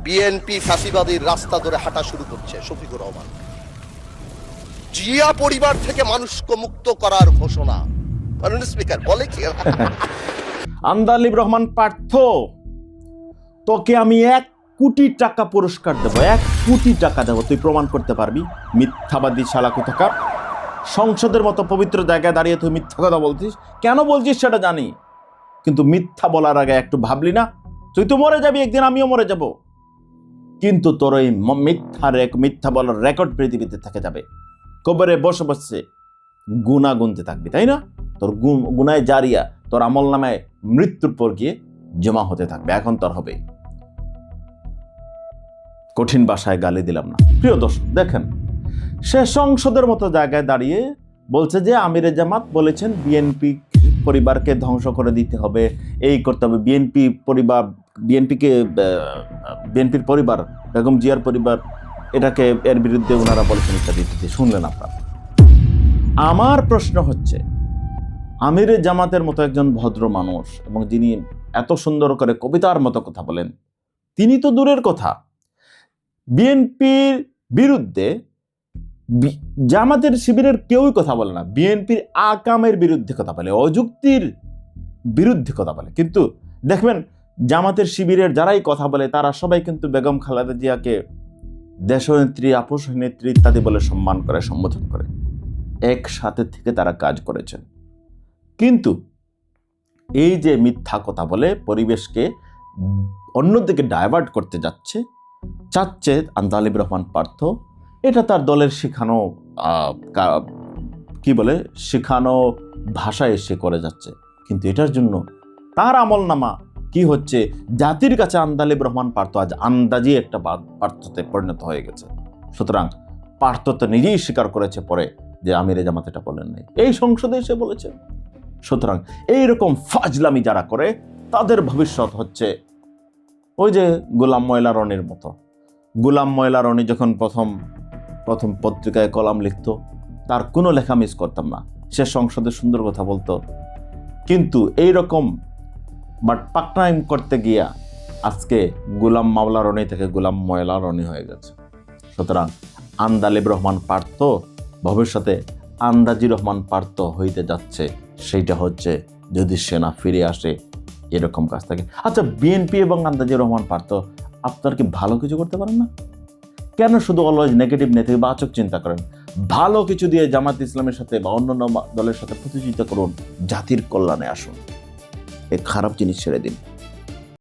BNP ফ্যাসিবাদীর রাস্তা ধরে হাঁটা শুরু করছে। শফিকুর রহমান, জিয়া পরিবার থেকে মানুষকে মুক্ত করার ঘোষণা। স্পিকার বলে কি আন্দালিব রহমান পার্থ, তোকে আমি 1 কোটি টাকা পুরস্কার দেবো, 1 কোটি টাকা দেবো, তুই প্রমাণ করতে পারবি। মিথ্যাবাদী শালা কোথাকার। সংসদের মতো পবিত্র জায়গায় দাঁড়িয়ে তুই মিথ্যা কথা বলছিস। কেন বলছিস সেটা জানি, কিন্তু মিথ্যা বলার আগে একটু ভাবলি না? তুই তো মরে যাবি একদিন, আমিও মরে যাব, কিন্তু তোর এই মিথ্যা বলার রেকর্ড পৃথিবীতে থেকে যাবে। কবরে বসে বসে গুণা গুনতে থাকবি, তাই না? তোর গুনায় জারিয়া তোর আমল নামায় মৃত্যুর পর গিয়ে জমা হতে থাকবে। এখন তোর হবে। কঠিন ভাষায় গালি দিলাম না। প্রিয় দর্শক, দেখেন, সে সংসদের মতো জায়গায় দাঁড়িয়ে বলছে যে আমিরে জামাত বলেছেন বিএনপি পরিবারকে ধ্বংস করে দিতে হবে, এই করতে হবে। বিএনপির পরিবার, বেগম জিয়ার পরিবার, এটাকে এর বিরুদ্ধে ওনারা বলেছেন ইত্যাদি ইত্যাদি। শুনলেন আপনারা? আমার প্রশ্ন হচ্ছে, আমিরে জামাতের মতো একজন ভদ্র মানুষ এবং যিনি এত সুন্দর করে কবিতার মতো কথা বলেন, তিনি তো দূরের কথা, বিএনপির বিরুদ্ধে জামাতের শিবিরের কেউই কথা বলে না। বিএনপির আকামের বিরুদ্ধে কথা বলে, অযুক্তির বিরুদ্ধে কথা বলে। কিন্তু দেখবেন, জামাতের শিবিরের যারাই কথা বলে তারা সবাই কিন্তু বেগম খালেদা জিয়াকে দেশনেত্রী, আপোষ নেত্রী ইত্যাদি বলে সম্মান করে, সম্বোধন করে। একসাথে থেকে তারা কাজ করেছেন। কিন্তু এই যে মিথ্যা কথা বলে পরিবেশকে অন্যদিকে ডাইভার্ট করতে চাচ্ছে আন্দালিব রহমান পার্থ, এটা তার দলের শেখানো শেখানো ভাষায় সে করে যাচ্ছে। কিন্তু এটার জন্য তার আমলনামা কি হচ্ছে, জাতির কাছে আন্দালিব রহমান পার্থ আজ আন্দাজি একটা পার্থতে পরিণত হয়ে গেছে। সুতরাং পার্থ তো নিজেই স্বীকার করেছে পরে যে আমিরে জামাত এটা বলেন নাই, এই সংসদে এসে বলেছে। সুতরাং এইরকম ফাজলামি যারা করে তাদের ভবিষ্যৎ হচ্ছে ওই যে গোলাম ময়লা রনির মতো। গোলাম ময়লা রনি যখন প্রথম পত্রিকায় কলাম লিখত, তার কোনো লেখা মিস করতাম না। সে সংসদে সুন্দর কথা বলতো, কিন্তু এইরকম পাকনাইম করতে গিয়া আজকে গোলাম মাওলা রনি থেকে গোলাম ময়লা রনি হয়ে গেছে। সুতরাং আন্দালিব রহমান পার্থ ভবিষ্যতে আন্দাজি রহমান পার্থ হইতে যাচ্ছে। সেইটা হচ্ছে যদি সেনা ফিরে আসে, এরকম কাজ থাকে। আচ্ছা, বিএনপি এবং আন্দাজি রহমান পার্থ আপনার কি ভালো কিছু করতে পারেন না? কেন শুধু অলওয়েজ নেগেটিভ নেতিবাচক চিন্তা করেন? ভালো কিছু দিয়ে জামাত ইসলামের সাথে বা অন্যান্য দলের সাথে প্রতিযোগিতা করুন, জাতির কল্যাণে আসুন। এই খারাপ জিনিস ছেড়ে দিন।